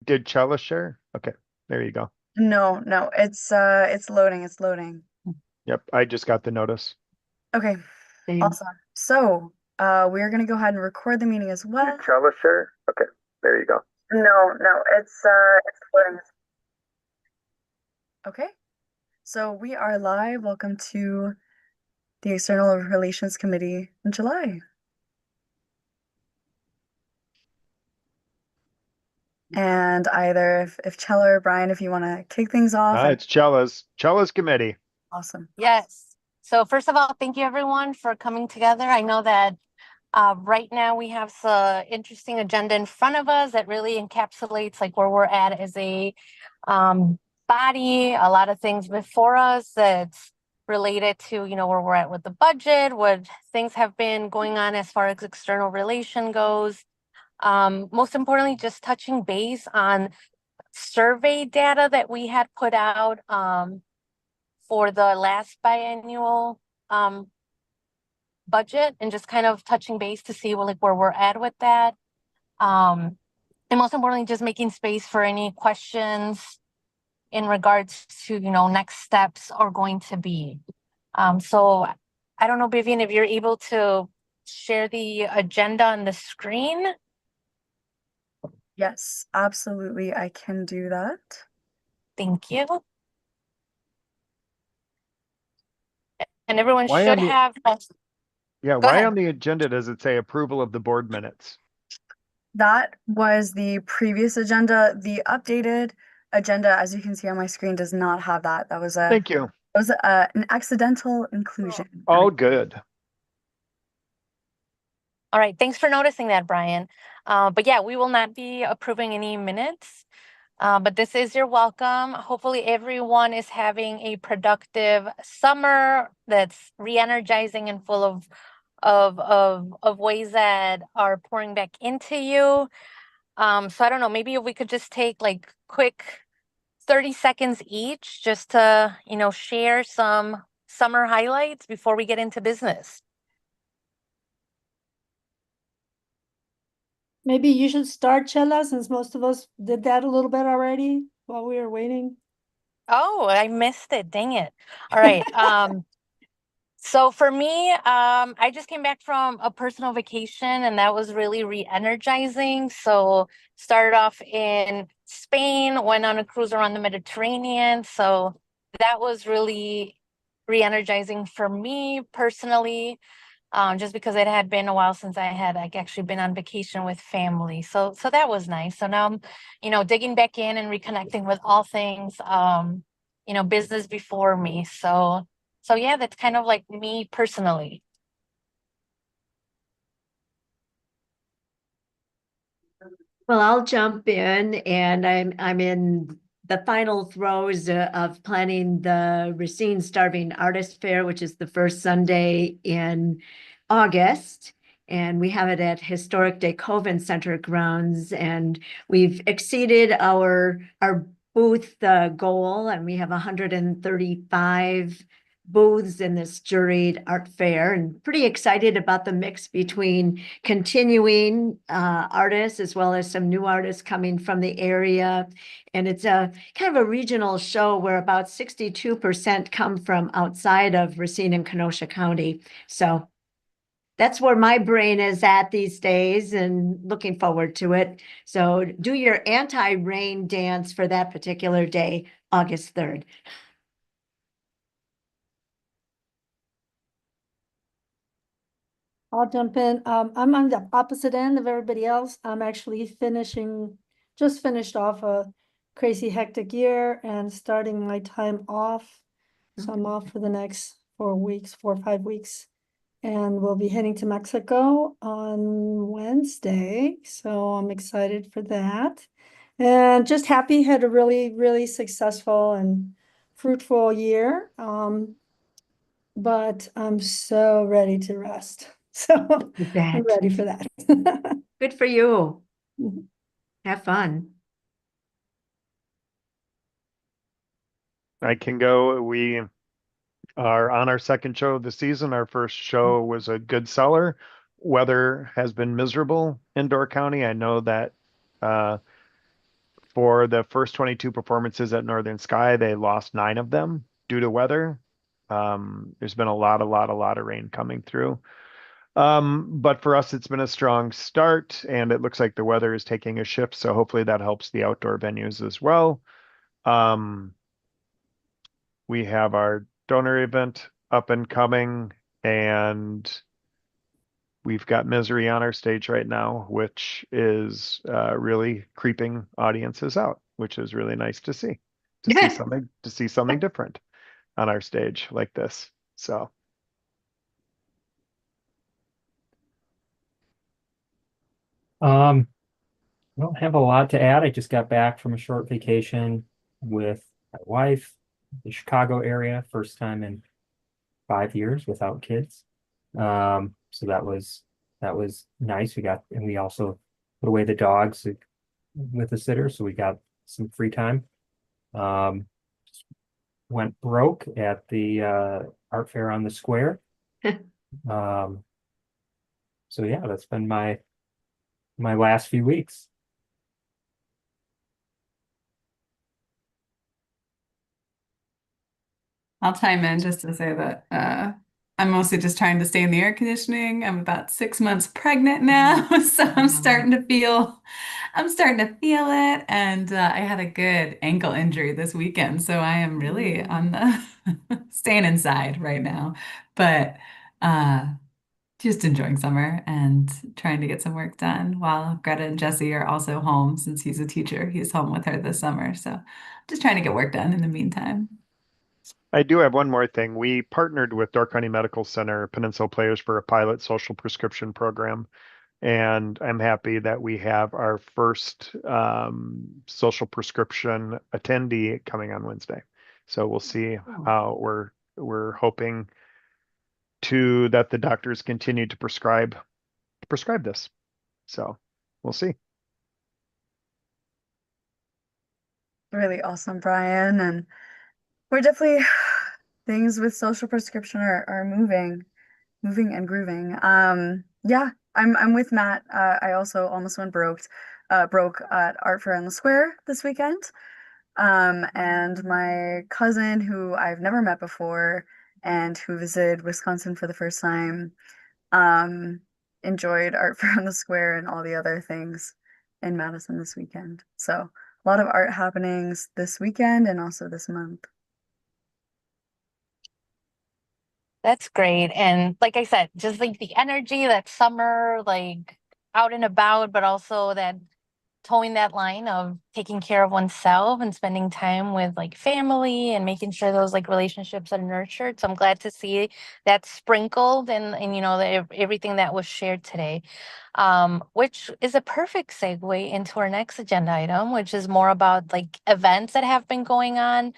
Did Chella share? Okay, there you go. No, no, it's loading, it's loading. Yep, I just got the notice. Okay, Same. awesome. So, we're gonna go ahead and record the meeting as well. Did Chella share? Okay, there you go. No, no, it's loading. Okay, so we are live. Welcome to the External Relations Committee in July. And either if Chella or Brian, if you want to kick things off, and It's Chella's committee. awesome. Yes. So first of all, thank you everyone for coming together. I know that right now we have some interesting agenda in front of us that really encapsulates like where we're at as a um, body, a lot of things before us that's related to, where we're at with the budget, what things have been going on as far as external relation goes. Most importantly, just touching base on survey data that we had put out for the last biannual um, budget and just kind of touching base to see like where we're at with that. Um, and most importantly, just making space for any questions in regards to, next steps are going to be. So I don't know, Vivian, if you're able to share the agenda on the screen. Yes, absolutely, I can do that. Thank you. And everyone Why on should the have, go why ahead. on the agenda does it say approval of the board minutes? That was the previous agenda. The updated agenda, as you can see on my screen, does not have that. Thank you. An accidental inclusion. All good. All right, thanks for noticing that, Brian. But yeah, we will not be approving any minutes, but this is your welcome. Hopefully everyone is having a productive summer that's re-energizing and full of ways that are pouring back into you. So I don't know, maybe if we could just take like quick 30 seconds each just to, share some summer highlights before we get into business. Maybe you should start, Chella, since most of us did that a little bit already while we were waiting. Oh, I missed it. Dang it. All right. So for me, I just came back from a personal vacation and that was really re-energizing. So started off in Spain, went on a cruise around the Mediterranean. So that was really re-energizing for me personally, just because it had been a while since I had like actually been on vacation with family. So that was nice. So now I'm, digging back in and reconnecting with all things, business before me. So yeah, that's kind of like me personally. Well, I'll jump in, and I'm in the final throes of planning the Racine Starving Artist Fair, which is the first Sunday in August. And we have it at Historic Coven Center grounds, and we've exceeded our booth goal, and we have 135 booths in this juried art fair, and pretty excited about the mix between continuing artists as well as some new artists coming from the area. And it's a kind of a regional show where about 62% come from outside of Racine and Kenosha County. So that's where my brain is at these days and looking forward to it. So do your anti-rain dance for that particular day, August 3rd. I'll jump in. I'm on the opposite end of everybody else. I'm actually just finished off a crazy hectic year and starting my time off. So I'm off for the next 4 weeks, 4 or 5 weeks. And we'll be heading to Mexico on Wednesday. So I'm excited for that. And just happy, had a really, really successful and fruitful year. But I'm so ready to rest. So You I'm bet. ready for that. Good for you. Have fun. I can go. We are on our second show of the season. Our first show was a good seller. Weather has been miserable in Door County. I know that uh, For the first 22 performances at Northern Sky, they lost 9 of them due to weather. There's been a lot of rain coming through. But for us, it's been a strong start, and it looks like the weather is taking a shift, so hopefully that helps the outdoor venues as well. We have our donor event up and coming, and we've got Misery on our stage right now, which is really creeping audiences out, which is really nice to see. To see something different on our stage like this. So I don't have a lot to add. I just got back from a short vacation with my wife, the Chicago area, first time in 5 years without kids. So that was nice. We also put away the dogs with the sitter, so we got some free time. Went broke at the art fair on the square. So yeah, that's been my last few weeks. I'll chime in just to say that I'm mostly just trying to stay in the air conditioning. I'm about 6 months pregnant now, so I'm starting to feel it. And I had a good ankle injury this weekend, so I am really on the staying inside right now. But just enjoying summer and trying to get some work done while Greta and Jesse are also home since he's a teacher. He's home with her this summer, so just trying to get work done in the meantime. I do have one more thing. We partnered with Door County Medical Center Peninsula Players for a pilot social prescription program. And I'm happy that we have our first social prescription attendee coming on Wednesday. So we'll see how we're hoping that the doctors continue to prescribe this. So we'll see. Really awesome, Brian. And we're definitely things with social prescription are moving and grooving. Yeah, I'm with Matt. I also almost went broke at Art Fair on the Square this weekend. And my cousin, who I've never met before and who visited Wisconsin for the first time, enjoyed Art Fair on the Square and all the other things in Madison this weekend. So a lot of art happenings this weekend and also this month. That's great. And like I said, just like the energy, that summer, like out and about, but also that towing that line of taking care of oneself and spending time with like family and making sure those like relationships are nurtured. So I'm glad to see that sprinkled and you know, everything that was shared today, which is a perfect segue into our next agenda item, which is more about like events that have been going on.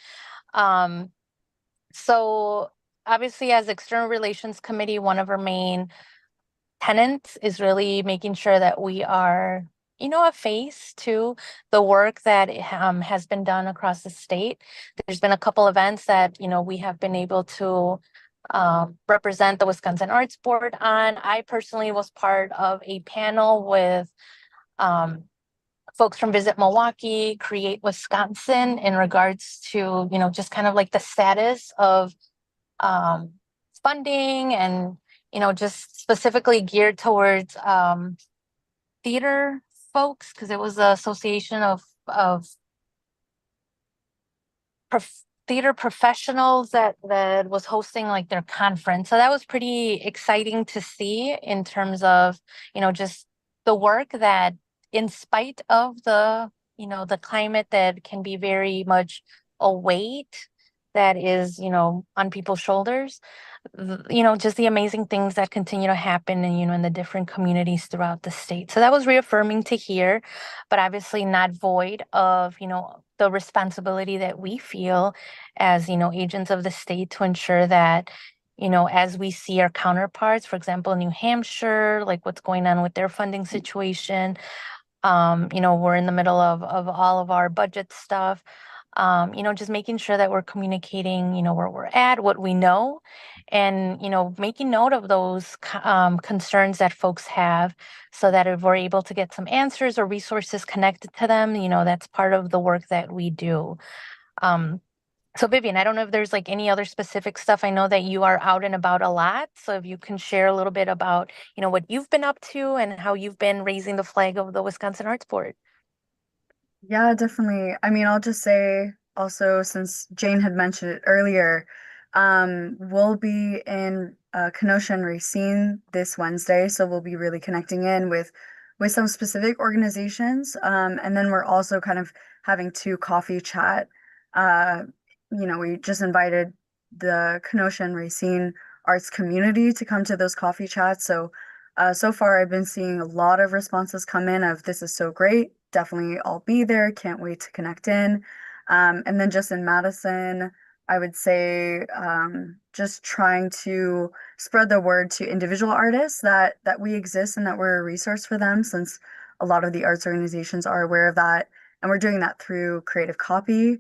So obviously, as External Relations Committee, one of our main tenets is really making sure that we are, you know, a face to the work that has been done across the state. There's been a couple events that, you know, we have been able to represent the Wisconsin Arts Board on. I personally was part of a panel with folks from Visit Milwaukee, Create Wisconsin in regards to, you know, just kind of like the status of funding and, you know, just specifically geared towards theater folks, because it was an association of theater professionals that was hosting like their conference. So that was pretty exciting to see in terms of, you know, just the work that in spite of the, you know, the climate that can be very much a weight that is, you know, on people's shoulders, you know, just the amazing things that continue to happen and, you know, in the different communities throughout the state. So that was reaffirming to hear, but obviously not void of, you know, the responsibility that we feel as, you know, agents of the state to ensure that, you know, as we see our counterparts, for example, New Hampshire, like what's going on with their funding situation, you know, we're in the middle of all of our budget stuff. Just making sure that we're communicating, where we're at, what we know, and, making note of those concerns that folks have so that if we're able to get some answers or resources connected to them, that's part of the work that we do. So Vivian, I don't know if there's like any other specific stuff. I know that you are out and about a lot. So if you can share a little bit about, what you've been up to and how you've been raising the flag of the Wisconsin Arts Board. Yeah, definitely. I mean, I'll just say also, since Jane had mentioned it earlier, we'll be in Kenosha and Racine this Wednesday, so we'll be really connecting in with some specific organizations. And then we're also kind of having two coffee chat. Uh, we just invited the Kenosha and Racine arts community to come to those coffee chats. So far, I've been seeing a lot of responses come in of this is so great. Definitely, I'll be there. Can't wait to connect in. And then just in Madison, I would say just trying to spread the word to individual artists that we exist and that we're a resource for them, since a lot of the arts organizations are aware of that, and we're doing that through Creative Copy.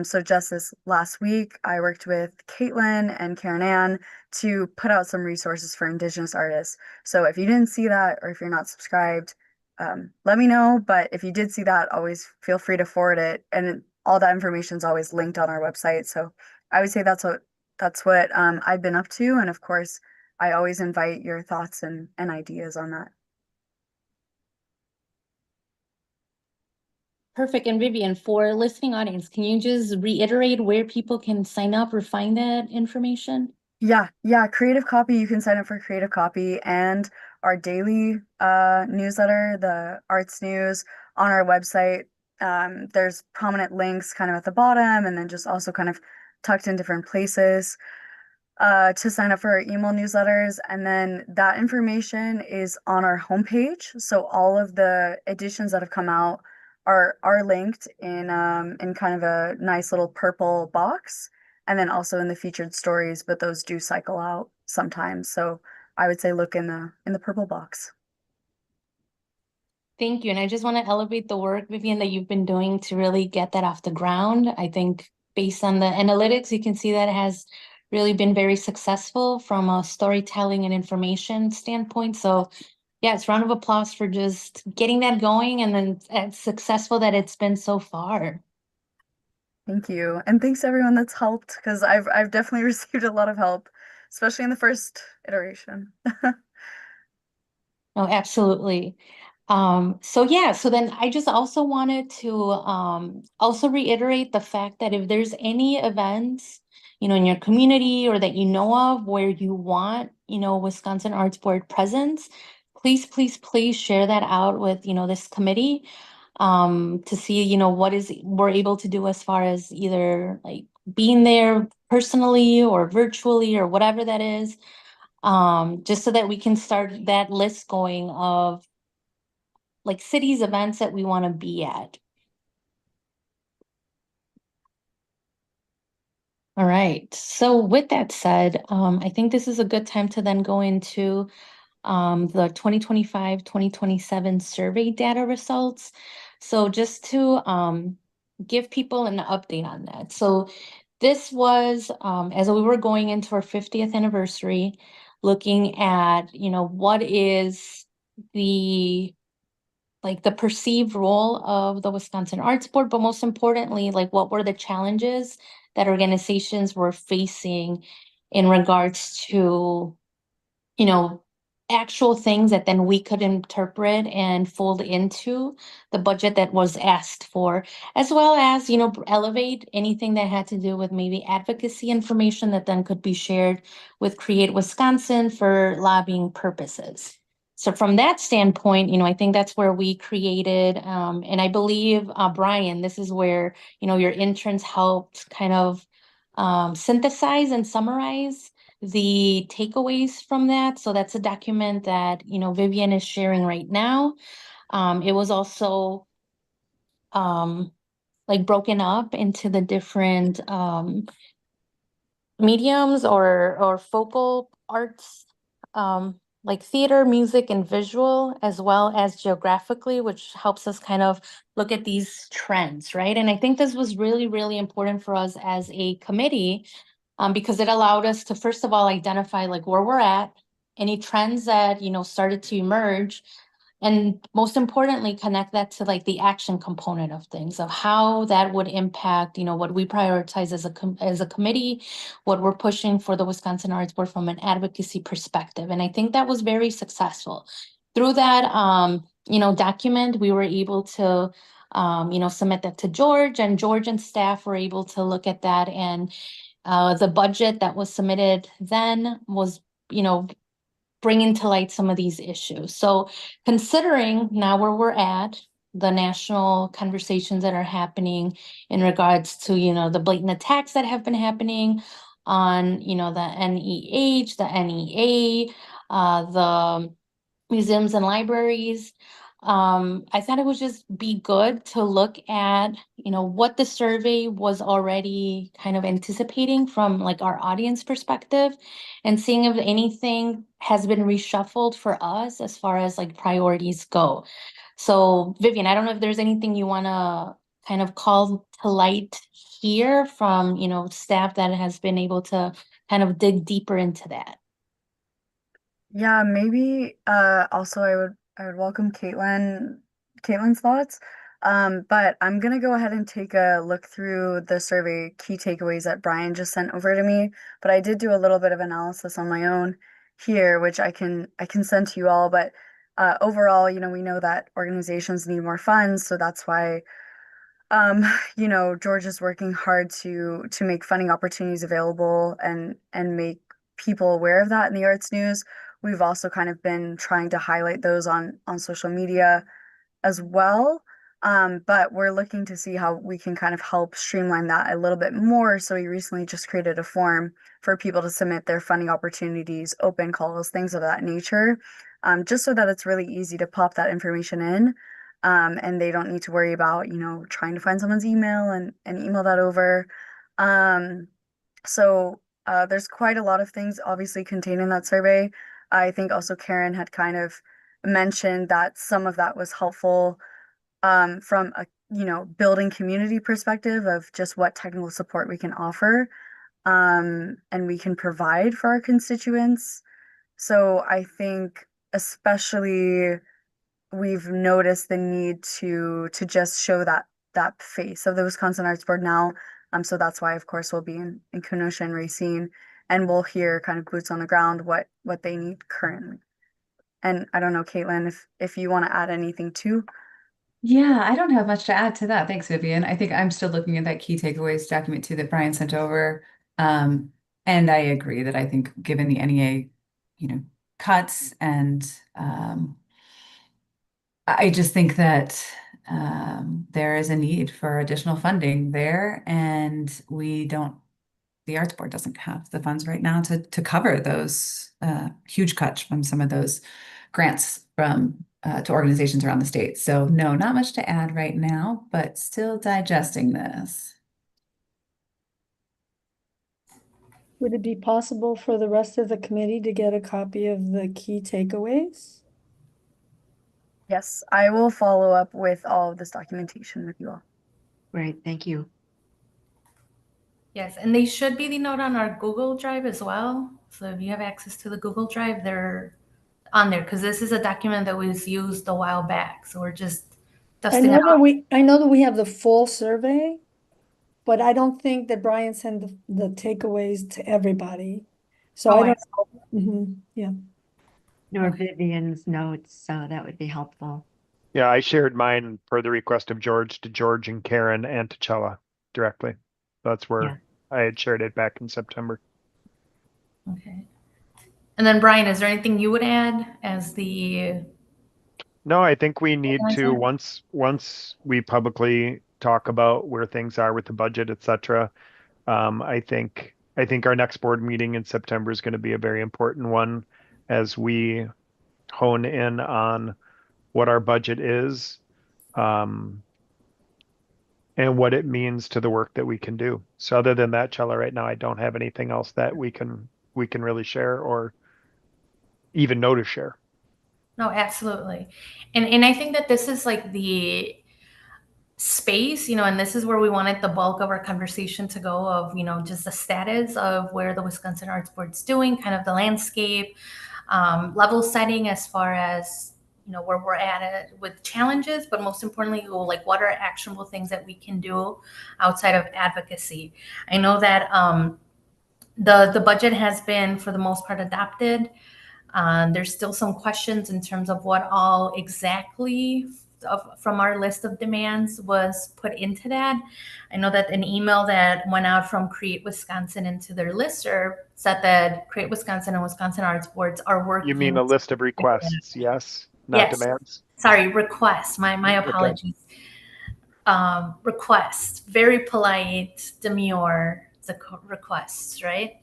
So just this last week, I worked with Caitlin and Karen Ann to put out some resources for Indigenous artists. So if you didn't see that, or if you're not subscribed, let me know. But if you did see that, always feel free to forward it. And all that information is always linked on our website. So I would say that's what I've been up to. And of course, I always invite your thoughts and ideas on that. Perfect. And Vivian, for listening audience, can you just reiterate where people can sign up or find that information? Yeah, Creative Copy. You can sign up for Creative Copy and our daily newsletter, the Arts News, on our website. There's prominent links kind of at the bottom, and then just also kind of tucked in different places to sign up for our email newsletters. And then that information is on our homepage. So all of the editions that have come out are linked in kind of a nice little purple box, and then also in the featured stories, but those do cycle out sometimes. So I would say look in the purple box. Thank you. And I just want to elevate the work, Vivian, that you've been doing to really get that off the ground. I think based on the analytics, you can see that it has really been very successful from a storytelling and information standpoint. So yeah, it's a round of applause for just getting that going, and then it's successful that it's been so far. Thank you. And thanks everyone that's helped, because I've definitely received a lot of help, especially in the first iteration. Oh, absolutely. So then I just also wanted to also reiterate the fact that if there's any events, in your community or that you know of where you want, Wisconsin Arts Board presence, please, please, please share that out with, this committee to see, what is we're able to do as far as either like being there personally or virtually or whatever that is, just so that we can start that list going of like cities events that we want to be at. All right. So with that said, I think this is a good time to then go into the 2025-2027 survey data results. So just to give people an update on that. So this was as we were going into our 50th anniversary, looking at, what is the perceived role of the Wisconsin Arts Board, but most importantly, like what were the challenges that organizations were facing in regards to, actual things that then we could interpret and fold into the budget that was asked for, as well as, elevate anything that had to do with maybe advocacy information that then could be shared with Create Wisconsin for lobbying purposes. So from that standpoint, I think that's where we created, and I believe, Brian, this is where, your interns helped kind of synthesize and summarize the takeaways from that. So that's a document that, Vivian is sharing right now. It was also broken up into the different mediums or focal arts like theater, music, and visual, as well as geographically, which helps us kind of look at these trends, right? And I think this was really, really important for us as a committee, because it allowed us to, first of all, identify like where we're at, any trends that, started to emerge, and most importantly, connect that to like the action component of things, of how that would impact, what we prioritize as a committee, what we're pushing for the Wisconsin Arts Board from an advocacy perspective. And I think that was very successful. Through that, document, we were able to, submit that to George, and George and staff were able to look at that. And the budget that was submitted then was, bringing to light some of these issues. So considering now where we're at, the national conversations that are happening in regards to, the blatant attacks that have been happening on, the NEH, the NEA, the museums and libraries. I thought it would just be good to look at, what the survey was already kind of anticipating from like our audience perspective, and seeing if anything has been reshuffled for us as far as like priorities go. So Vivian, I don't know if there's anything you want to kind of call to light here from, staff that has been able to kind of dig deeper into that. Yeah, maybe also I would welcome Caitlin's thoughts. But I'm gonna go ahead and take a look through the survey key takeaways that Brian just sent over to me. But I did do a little bit of analysis on my own here, which I can send to you all. But overall, we know that organizations need more funds, so that's why um, George is working hard to make funding opportunities available and make people aware of that in the arts news. We've also kind of been trying to highlight those on social media as well. But we're looking to see how we can kind of help streamline that a little bit more. So we recently just created a form for people to submit their funding opportunities, open calls, things of that nature, just so that it's really easy to pop that information in. And they don't need to worry about, trying to find someone's email and email that over. Um, so there's quite a lot of things obviously contained in that survey. I think also Karen had kind of mentioned that some of that was helpful from a building community perspective of just what technical support we can offer and we can provide for our constituents. So I think especially we've noticed the need to just show that face of the Wisconsin Arts Board now. So that's why, of course, we'll be in Kenosha and Racine, and we'll hear kind of boots on the ground what they need currently. And I don't know, Caitlin, if you want to add anything too. Yeah, I don't have much to add to that. Thanks, Vivian. I think I'm still looking at that key takeaways document too that Brian sent over. And I agree that I think given the NEA, cuts and I just think that there is a need for additional funding there, and the Arts Board doesn't have the funds right now to cover those huge cuts from some of those grants from to organizations around the state. So no, not much to add right now, but still digesting this. Would it be possible for the rest of the committee to get a copy of the key takeaways? Yes, I will follow up with all of this documentation with you all. Great, thank you. Yes, and they should be the note on our Google Drive as well. So if you have access to the Google Drive, they're on there, because this is a document that was used a while back. So we're just I dusting know it off. I know that we have the full survey, but I don't think that Brian sent the takeaways to everybody. So Oh, I don't know. Yeah. Nor Vivian's notes, so that would be helpful. Yeah, I shared mine per the request of George to George and Karen and to Chella directly. That's where Yeah. I had shared it back in September. Okay. And then Brian, is there anything you would add as the No, I think we need to organizer? once we publicly talk about where things are with the budget, et cetera. I think our next board meeting in September is going to be a very important one as we hone in on what our budget is, and what it means to the work that we can do. So other than that, Chella, right now I don't have anything else that we can really share or even know to share. No, absolutely. And I think that this is like the space, and this is where we wanted the bulk of our conversation to go of, just the status of where the Wisconsin Arts Board's doing, kind of the landscape, level setting as far as, where we're at with challenges, but most importantly, like what are actionable things that we can do outside of advocacy. I know that the budget has been, for the most part, adopted. There's still some questions in terms of what all exactly from our list of demands was put into that. I know that an email that went out from Create Wisconsin into their listserv said that Create Wisconsin and Wisconsin Arts Boards are working. You mean a list of requests, yes, not Yes. demands? Sorry, requests. My apologies. Okay. Requests, very polite, demure, the requests, right?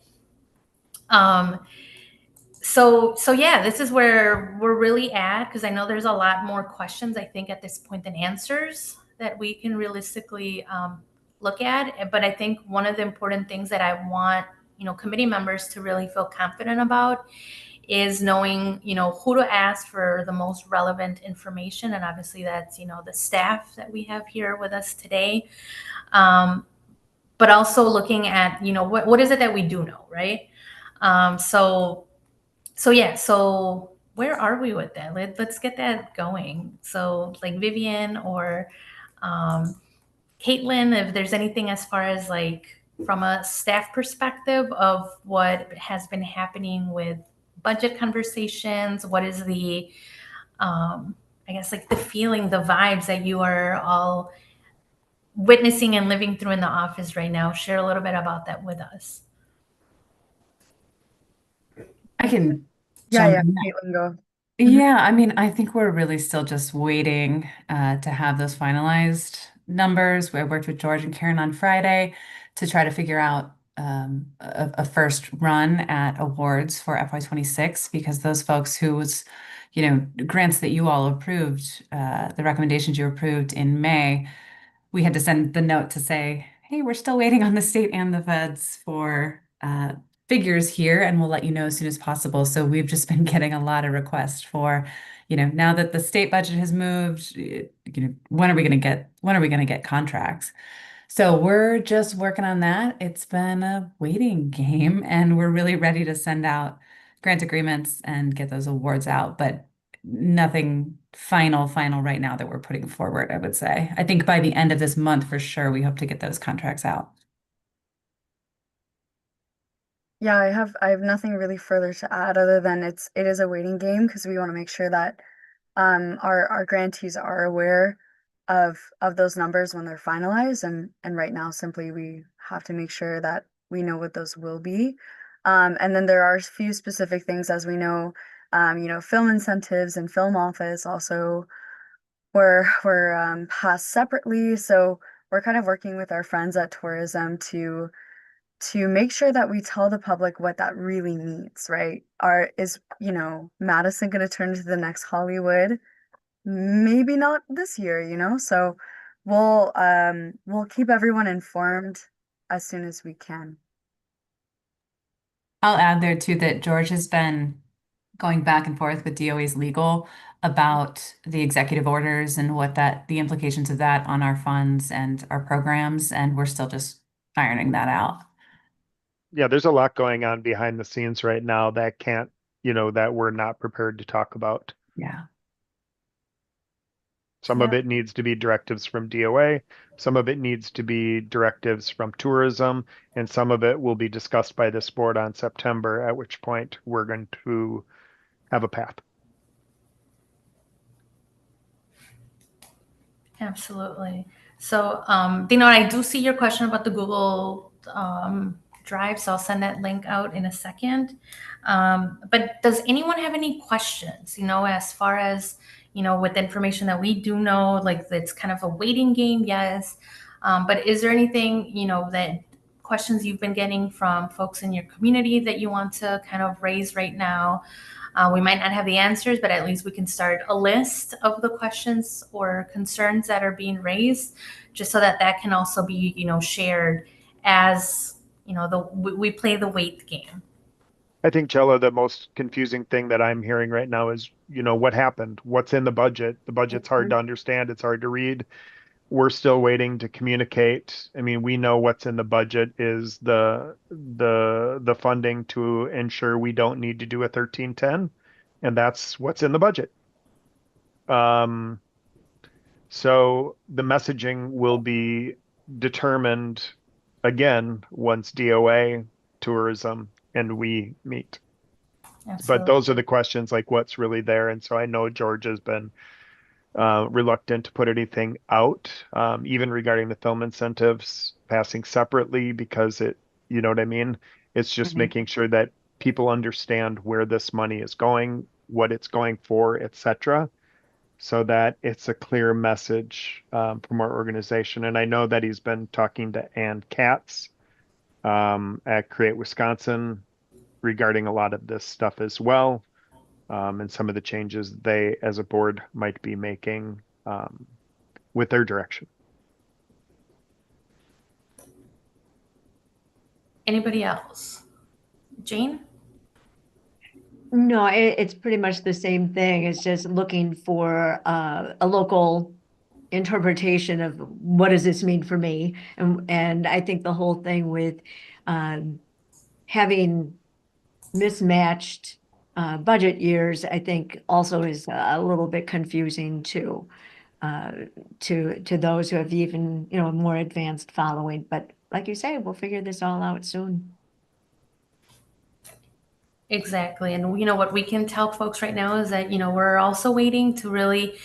So yeah, this is where we're really at, because I know there's a lot more questions, I think, at this point than answers that we can realistically look at. But I think one of the important things that I want, committee members to really feel confident about is knowing, who to ask for the most relevant information. And obviously that's, the staff that we have here with us today. But also looking at, what is it that we do know, right? So yeah, so where are we with that? Let's get that going. So like Vivian or Caitlin, if there's anything as far as like from a staff perspective of what has been happening with budget conversations, what is the, I guess like the feeling, the vibes that you are all witnessing and living through in the office right now? Share a little bit about that with us. I can Yeah, jump in. Caitlin, go. Yeah, I mean, I think we're really still just waiting to have those finalized numbers. I worked with George and Karen on Friday to try to figure out a first run at awards for FY26, because those folks whose, grants that you all approved, the recommendations you approved in May, we had to send the note to say, hey, we're still waiting on the state and the feds for figures here, and we'll let you know as soon as possible. So we've just been getting a lot of requests for, now that the state budget has moved, when are we going to get contracts? So we're just working on that. It's been a waiting game, and we're really ready to send out grant agreements and get those awards out, but nothing final right now that we're putting forward, I would say. I think by the end of this month, for sure, we hope to get those contracts out. Yeah, I have nothing really further to add other than it is a waiting game, because we want to make sure that our grantees are aware of those numbers when they're finalized, and right now simply we have to make sure that we know what those will be. And then there are a few specific things, as we know, film incentives and film office also were passed separately. So we're kind of working with our friends at tourism to make sure that we tell the public what that really means, right? Is Madison going to turn into the next Hollywood? Maybe not this year, So we'll keep everyone informed as soon as we can. I'll add there too that George has been going back and forth with DOA's legal about the executive orders and the implications of that on our funds and our programs, and we're still just ironing that out. Yeah, there's a lot going on behind the scenes right now that that we're not prepared to talk about. Yeah. Some of it needs to be directives from DOA, some of it needs to be directives from tourism, and some of it will be discussed by this board on September, at which point we're going to have a path. Absolutely. So, Dino, I do see your question about the Google Drive, so I'll send that link out in a second. But does anyone have any questions, as far as, with information that we do know, like it's kind of a waiting game, yes. But is there anything, that questions you've been getting from folks in your community that you want to kind of raise right now? We might not have the answers, but at least we can start a list of the questions or concerns that are being raised, just so that can also be, shared as, we play the wait game. I think, Chella, the most confusing thing that I'm hearing right now is, what happened? What's in the budget? The budget's hard to understand. It's hard to read. We're still waiting to communicate. I mean, we know what's in the budget is the funding to ensure we don't need to do a 1310, and that's what's in the budget. So the messaging will be determined again once DOA, tourism, and we meet. But those are the questions, like what's really there. And so I know George has been reluctant to put anything out, even regarding the film incentives passing separately, because you know what I mean? It's just making sure that people understand where this money is going, what it's going for, etc., so that it's a clear message from our organization. And I know that he's been talking to Ann Katz at Create Wisconsin regarding a lot of this stuff as well, and some of the changes they, as a board, might be making with their direction. Anybody else? Jane? No, it's pretty much the same thing. It's just looking for a local interpretation of what does this mean for me, and I think the whole thing with having mismatched budget years, I think also is a little bit confusing too, to those who have even, more advanced following. But like you say, we'll figure this all out soon. Exactly. And what we can tell folks right now is that, we're also waiting to really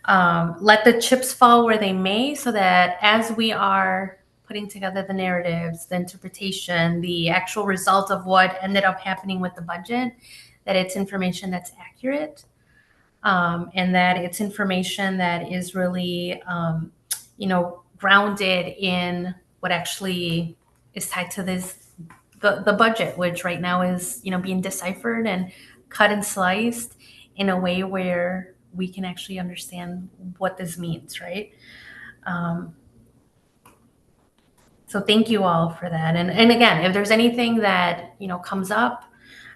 let the chips fall where they may, so that as we are putting together the narratives, the interpretation, the actual result of what ended up happening with the budget, that it's information that's accurate, and that it's information that is really, grounded in what actually is tied to the budget, which right now is, being deciphered and cut and sliced in a way where we can actually understand what this means, right? So thank you all for that. And again, if there's anything that, comes up,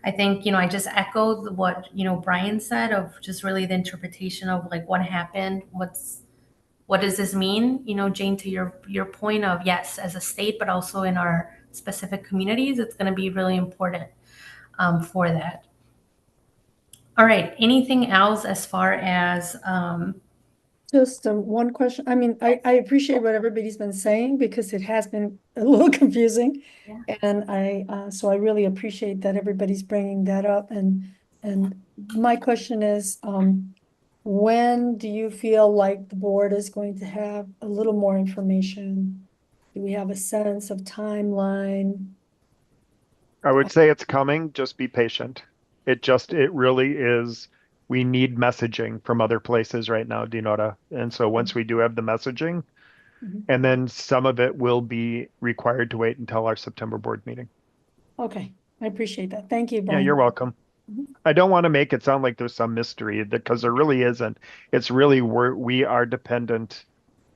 I think, I just echoed what, Brian said, of just really the interpretation of like what happened, what does this mean? Jane, to your point of, yes, as a state, but also in our specific communities, it's going to be really important for that. All right. Anything else as far as Just one question. I mean, I appreciate what everybody's been saying because it has been a little confusing. Yeah. And so I really appreciate that everybody's bringing that up. And my question is, when do you feel like the board is going to have a little more information? Do we have a sense of timeline? I would say it's coming, just be patient. It really is. We need messaging from other places right now, Dinota. And so once we do have the messaging, and then some of it will be required to wait until our September board meeting. Okay, I appreciate that. Thank you, Yeah, Brian. you're welcome. I don't want to make it sound like there's some mystery, because there really isn't. It's really we are dependent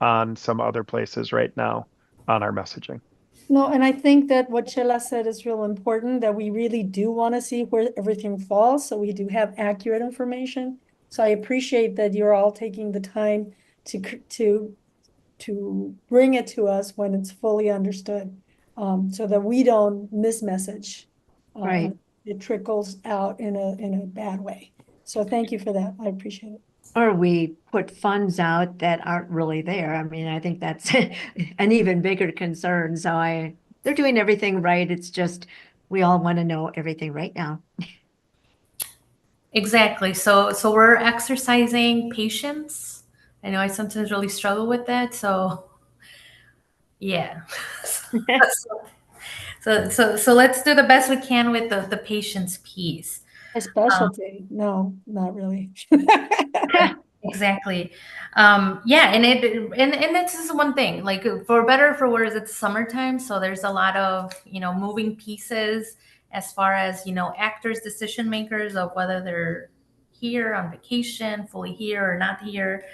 on some other places right now on our messaging. No, and I think that what Chela said is real important, that we really do want to see where everything falls, so we do have accurate information. So I appreciate that you're all taking the time to bring it to us when it's fully understood, so that we don't miss message. Right. It trickles out in a bad way. So thank you for that. I appreciate it. Or we put funds out that aren't really there. I mean, I think that's an even bigger concern. So they're doing everything right. It's just, we all want to know everything right now. Exactly. So we're exercising patience. I know I sometimes really struggle with that. So yeah. So let's do the best we can with the patience piece. A specialty? No, not really. Exactly. Yeah, and this is one thing, like for better or for worse, it's summertime, so there's a lot of, moving pieces as far as, actors, decision makers of whether they're here on vacation, fully here or not here.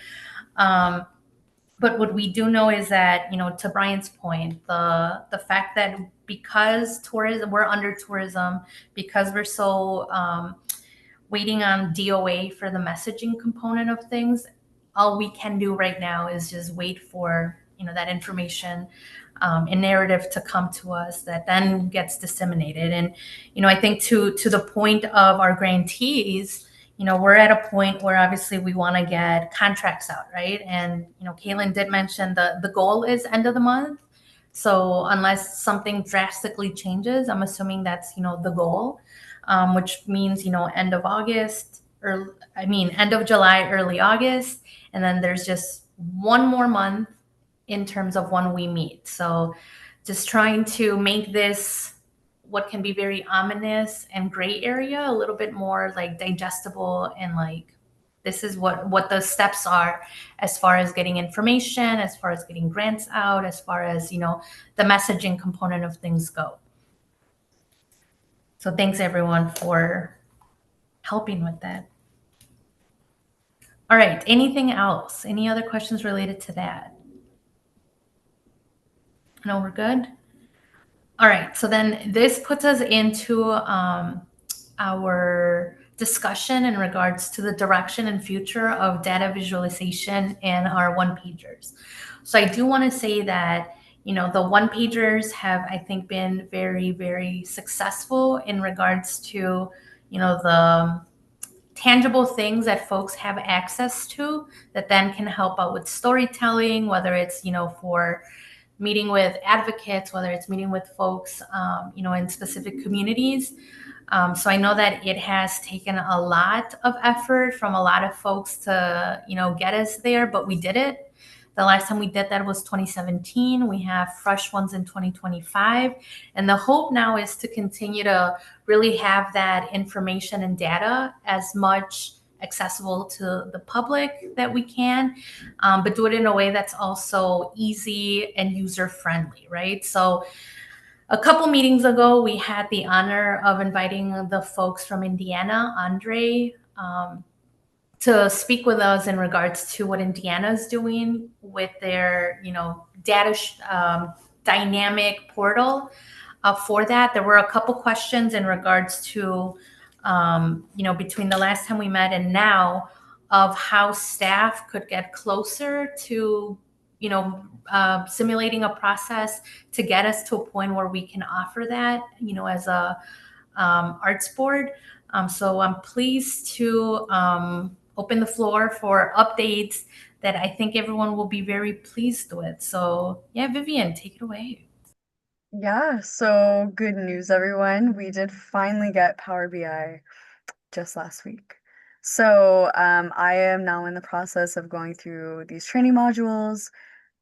But what we do know is that, to Brian's point, the fact that because tourism, we're under tourism, because we're so waiting on DOA for the messaging component of things, all we can do right now is just wait for, that information and narrative to come to us that then gets disseminated. And, I think to the point of our grantees, we're at a point where obviously we want to get contracts out, right? And, Caitlin did mention the goal is end of the month. So unless something drastically changes, I'm assuming that's, the goal, which means, end of August, or end of July, early August. And then there's just one more month in terms of when we meet. So just trying to make this what can be very ominous and gray area a little bit more like digestible, and like this is what the steps are as far as getting information, as far as getting grants out, as far as the messaging component of things go. So thanks everyone for helping with that. All right, anything else? Any other questions related to that? No, we're good. All right, so then this puts us into our discussion in regards to the direction and future of data visualization and our one-pagers. So I do want to say that, the one-pagers have, I think, been very, very successful in regards to, the tangible things that folks have access to that then can help out with storytelling, whether it's, for meeting with advocates, whether it's meeting with folks, in specific communities. So I know that it has taken a lot of effort from a lot of folks to, get us there, but we did it. The last time we did that was 2017. We have fresh ones in 2025. And the hope now is to continue to really have that information and data as much accessible to the public that we can, but do it in a way that's also easy and user-friendly, right? So a couple meetings ago, we had the honor of inviting the folks from Indiana, Andre, to speak with us in regards to what Indiana is doing with their, data dynamic portal. For that, there were a couple questions in regards to, between the last time we met and now, of how staff could get closer to, simulating a process to get us to a point where we can offer that, as a arts board. So I'm pleased to open the floor for updates that I think everyone will be very pleased with. So yeah, Vivian, take it away. Yeah, so good news, everyone. We did finally get Power BI just last week. So I am now in the process of going through these training modules,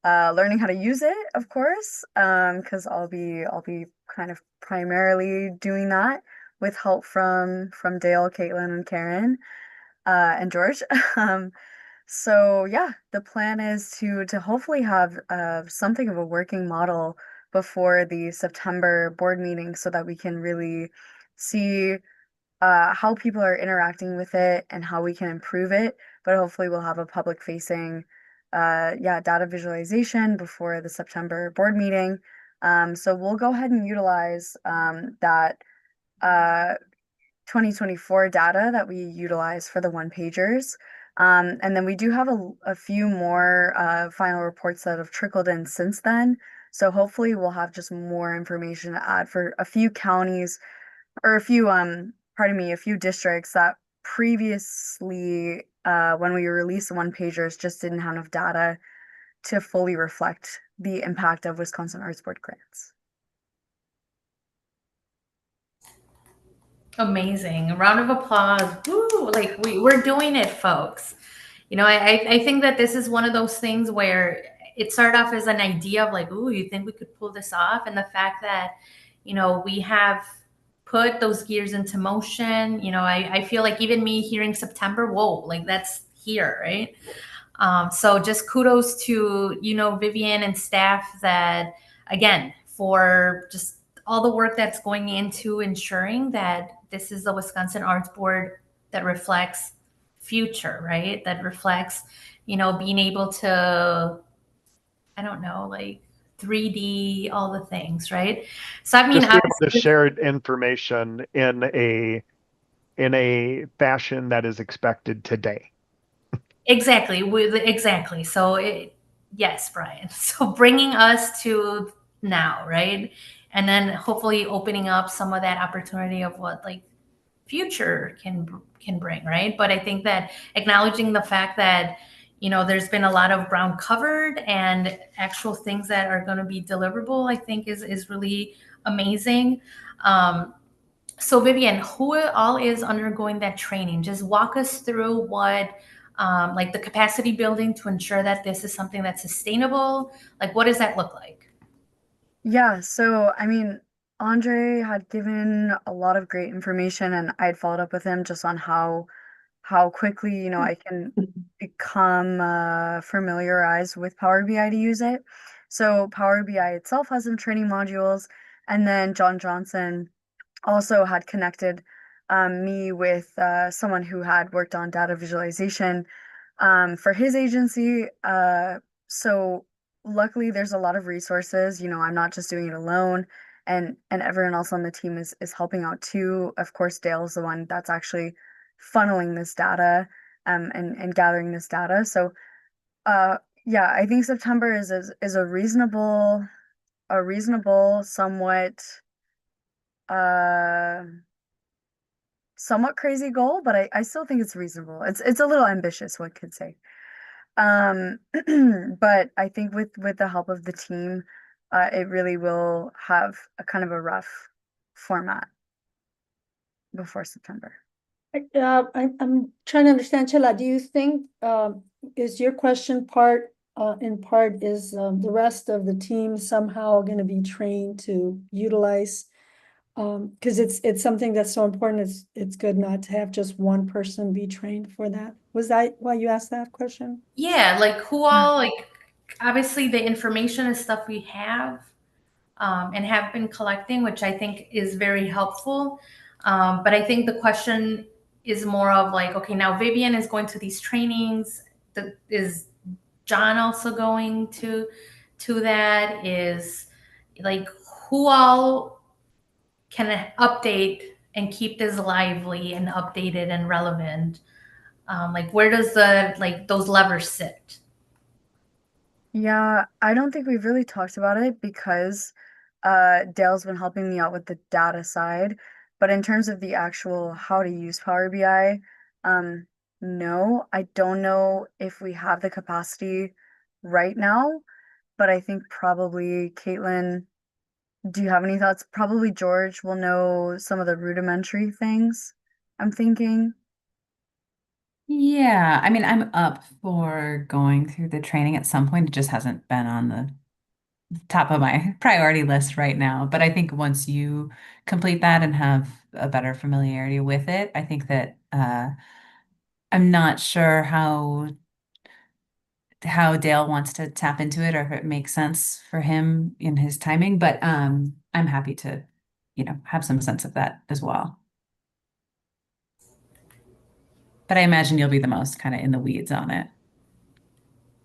learning how to use it, of course, because I'll be kind of primarily doing that with help from Dale, Caitlin, and Karen, and George. So yeah, the plan is to hopefully have something of a working model before the September board meeting so that we can really see how people are interacting with it and how we can improve it. But hopefully we'll have a public facing data visualization before the September board meeting. So we'll go ahead and utilize that 2024 data that we utilize for the one pagers. And then we do have a few more final reports that have trickled in since then. So hopefully we'll have just more information to add for a few counties or a few districts that previously, when we released the one pagers, just didn't have enough data to fully reflect the impact of Wisconsin Arts Board grants. Amazing. A round of applause. Woo! Like we're doing it, folks. I think that this is one of those things where it started off as an idea of like, ooh, you think we could pull this off? And the fact that, we have put those gears into motion. I feel like even me hearing September, whoa, like that's here, right? So just kudos to, Vivian and staff that, again, for just all the work that's going into ensuring that this is the Wisconsin Arts Board that reflects future, right? That reflects, being able to I don't know, like 3D, all the things, right? So I mean, Just be able to obviously, share information in a fashion that is expected today. exactly, exactly. So yes, Brian. So bringing us to now, right? And then hopefully opening up some of that opportunity of what like future can bring, right? But I think that acknowledging the fact that there's been a lot of ground covered and actual things that are going to be deliverable, I think is really amazing. So Vivian, who all is undergoing that training? Just walk us through what like the capacity building to ensure that this is something that's sustainable. Like what does that look like? Yeah, so I mean, Andre had given a lot of great information, and I had followed up with him just on how quickly, I can become familiarized with Power BI to use it. So Power BI itself has some training modules, and then John Johnson also had connected me with someone who had worked on data visualization for his agency. So luckily, there's a lot of resources. I'm not just doing it alone, and everyone else on the team is helping out too. Of course, Dale's the one that's actually funneling this data and gathering this data. So uh, yeah, I think September is a reasonable, uh somewhat crazy goal, but I still think it's reasonable. It's a little ambitious, one could say. Um, but I think with the help of the team, it really will have a kind of a rough format before September. I'm trying to understand, Chela, do you think, is your question in part, is the rest of the team somehow going to be trained to utilize? Because it's something that's so important, it's good not to have just one person be trained for that. Was that why you asked that question? Yeah, like who all like obviously the information is stuff we have and have been collecting, which I think is very helpful. But I think the question is more of like, okay, now Vivian is going to these trainings. Is John also going to that? Is like who all can update and keep this lively and updated and relevant? Like where does the like those levers sit? Yeah, I don't think we've really talked about it because Dale's been helping me out with the data side. But in terms of the actual how to use Power BI, no, I don't know if we have the capacity right now, but I think probably Caitlin, do you have any thoughts? Probably George will know some of the rudimentary things, I'm thinking. Yeah, I mean, I'm up for going through the training at some point. It just hasn't been on the top of my priority list right now. But I think once you complete that and have a better familiarity with it, I think that I'm not sure how Dale wants to tap into it or if it makes sense for him in his timing, but I'm happy to, have some sense of that as well. But I imagine you'll be the most kind of in the weeds on it.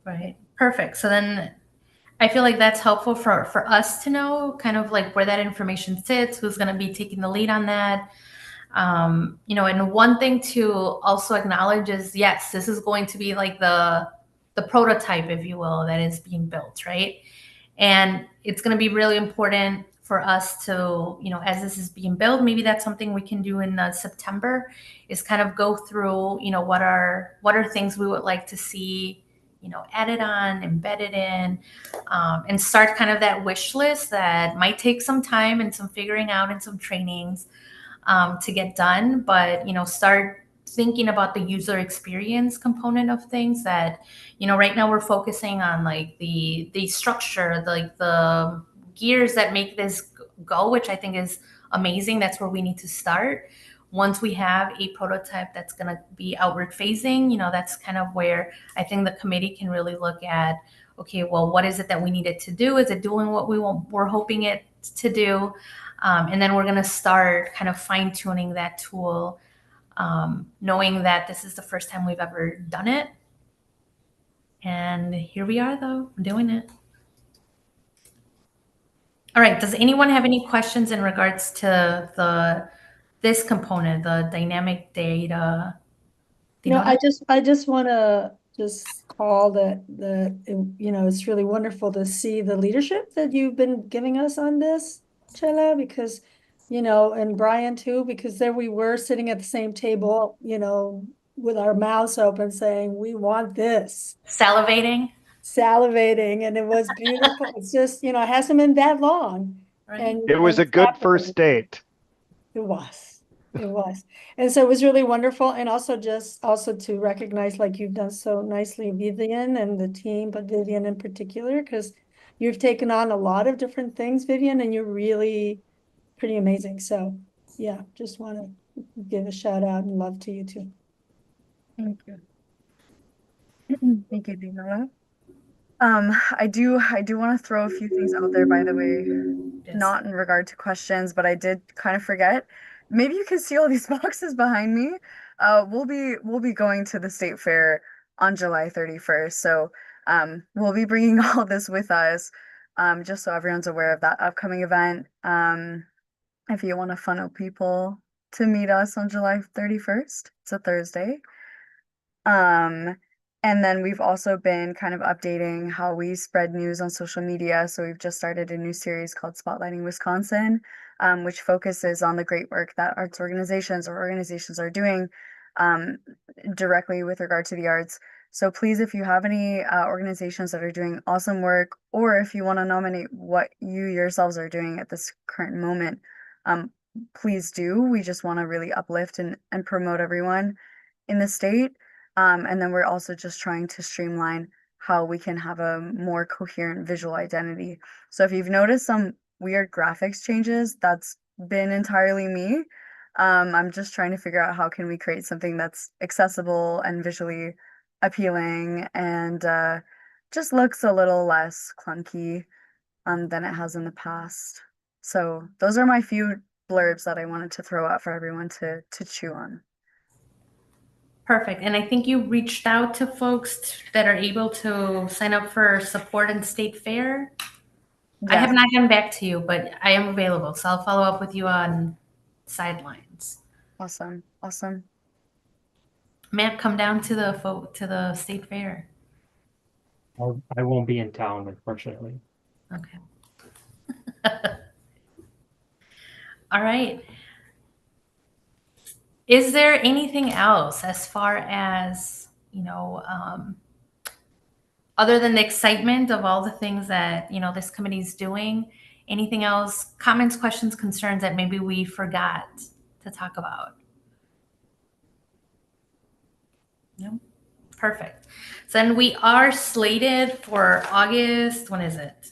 Right. Perfect. So then I feel like that's helpful for us to know kind of like where that information sits, who's going to be taking the lead on that. And one thing to also acknowledge is yes, this is going to be like the prototype, if you will, that is being built, right? And it's going to be really important for us to, as this is being built, maybe that's something we can do in September, is kind of go through, what are things we would like to see, added on, embedded in, and start kind of that wish list that might take some time and some figuring out and some trainings to get done, but start thinking about the user experience component of things that right now we're focusing on like the structure, like the gears that make this go, which I think is amazing. That's where we need to start. Once we have a prototype that's going to be outward facing, that's kind of where I think the committee can really look at, okay, well, what is it that we need it to do? Is it doing what we're hoping it to do? And then we're going to start kind of fine tuning that tool, knowing that this is the first time we've ever done it. And here we are, though, doing it. All right, does anyone have any questions in regards to this component, the dynamic data? No, Dinora? I just want to just call that it's really wonderful to see the leadership that you've been giving us on this, Chela, because, and Brian too, because there we were sitting at the same table, with our mouths open saying, we want this, Salivating, salivating, and it was beautiful. It's just, it hasn't been that long. right? And It was a it's good first happening. date. It was. It was. And so it was really wonderful. And also to recognize, like you've done so nicely, Vivian and the team, but Vivian in particular, because you've taken on a lot of different things, Vivian, and you're really pretty amazing. So yeah, just want to give a shout out and love to you too. Thank you. Thank you, Dinora. I do want to throw a few things out there, by the way, Yes. not in regard to questions, but I did kind of forget. Maybe you can see all these boxes behind me. We'll be going to the state fair on July 31st. So we'll be bringing all this with us, just so everyone's aware of that upcoming event. If you want to funnel people to meet us on July 31st, it's a Thursday. Um, and then we've also been kind of updating how we spread news on social media. So we've just started a new series called Spotlighting Wisconsin, which focuses on the great work that arts organizations or organizations are doing um, directly with regard to the arts. So please, if you have any organizations that are doing awesome work, or if you want to nominate what you yourselves are doing at this current moment, um, please do. We just want to really uplift and promote everyone in the state. And then we're also just trying to streamline how we can have a more coherent visual identity. So if you've noticed some weird graphics changes, that's been entirely me. I'm just trying to figure out how can we create something that's accessible and visually appealing and just looks a little less clunky than it has in the past. So those are my few blurbs that I wanted to throw out for everyone to chew on. Perfect. And I think you reached out to folks that are able to sign up for support in state fair. I have Yes. not gotten back to you, but I am available. So I'll follow up with you on sidelines. Awesome. Awesome. Matt, come down to the state fair. I won't be in town, unfortunately. Okay. All right. Is there anything else as far as, other than the excitement of all the things that, this committee is doing, anything else, comments, questions, concerns that maybe we forgot to talk about? No? Perfect. So then we are slated for August, when is it?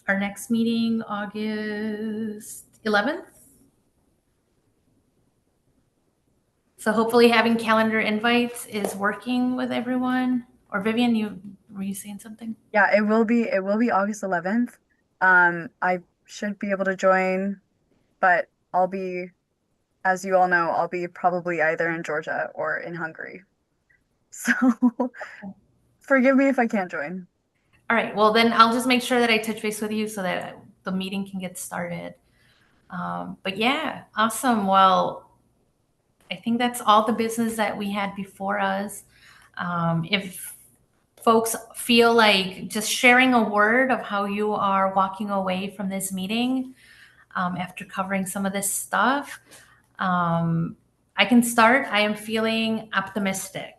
Our next meeting, August 11th? So hopefully having calendar invites is working with everyone. Or Vivian, were you saying something? Yeah, it will be August 11th. I should be able to join, but I'll be, as you all know, I'll be probably either in Georgia or in Hungary. So forgive me if I can't join. All right. Well, then I'll just make sure that I touch base with you so that the meeting can get started. But yeah, awesome. Well, I think that's all the business that we had before us. If folks feel like just sharing a word of how you are walking away from this meeting after covering some of this stuff, I can start. I am feeling optimistic.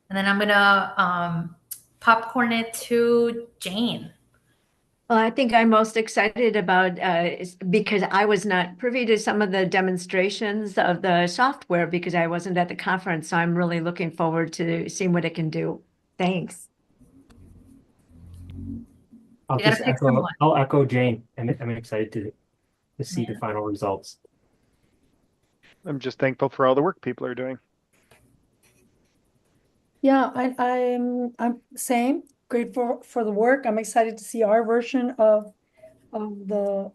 And then I'm going to popcorn it to Jane. Well, I think I'm most excited about because I was not privy to some of the demonstrations of the software because I wasn't at the conference. So I'm really looking forward to seeing what it can do. Thanks. I'll You gotta just pick echo. someone. I'll echo Jane. I'm excited to see the Yeah. final results. I'm just thankful for all the work people are doing. Yeah, I'm same, grateful for the work. I'm excited to see our version of the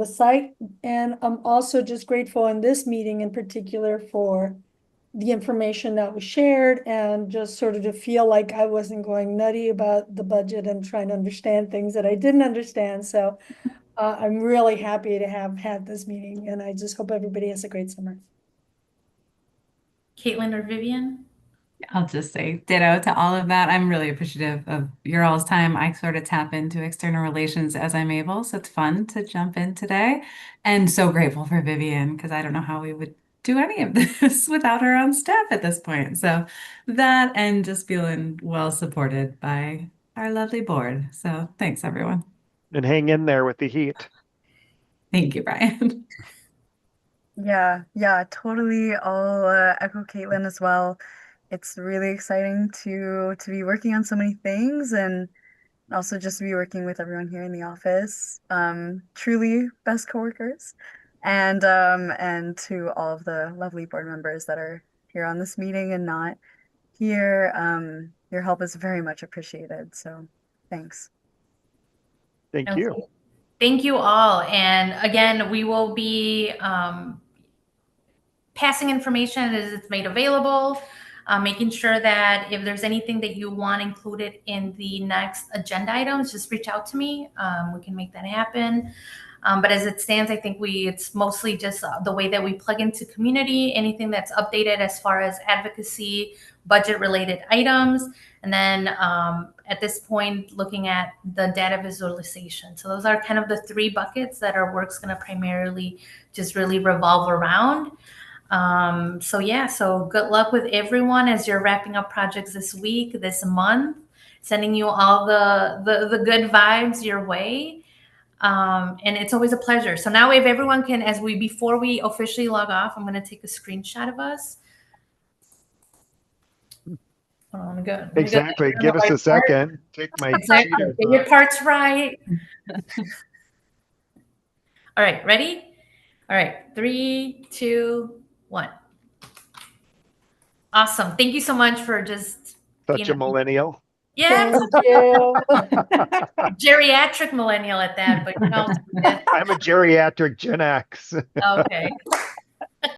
site. And I'm also just grateful in this meeting in particular for the information that was shared and just sort of to feel like I wasn't going nutty about the budget and trying to understand things that I didn't understand. So I'm really happy to have had this meeting, and I just hope everybody has a great summer. Caitlin or Vivian? I'll just say ditto to all of that. I'm really appreciative of your all's time. I sort of tap into external relations as I'm able, so it's fun to jump in today. And so grateful for Vivian, because I don't know how we would do any of this without her on staff at this point. So that and just feeling well supported by our lovely board. So thanks, everyone. And hang in there with the heat. Thank you, Brian. Yeah, totally. I'll echo Caitlin as well. It's really exciting to be working on so many things and also just to be working with everyone here in the office. Truly best coworkers. And to all of the lovely board members that are here on this meeting and not here. Your help is very much appreciated. So thanks. Thank Okay. you. Thank you all. And again, we will be passing information as it's made available, making sure that if there's anything that you want included in the next agenda items, just reach out to me. We can make that happen. But as it stands, I think it's mostly just the way that we plug into community, anything that's updated as far as advocacy, budget related items. And then at this point, looking at the data visualization. So those are kind of the three buckets that our work's going to primarily just really revolve around. So good luck with everyone as you're wrapping up projects this week, this month, sending you all the good vibes your way. And it's always a pleasure. So now if everyone can, before we officially log off, I'm going to take a screenshot of us. Hold on, let me go. Exactly. Give us a second. Take my Exactly. cheaters Get your off. parts right. All right, ready? All right, 3, 2, 1. Awesome. Thank you so much for just Such a millennial. Yes, Thank you. geriatric millennial at that, but I'm a geriatric Gen X. okay.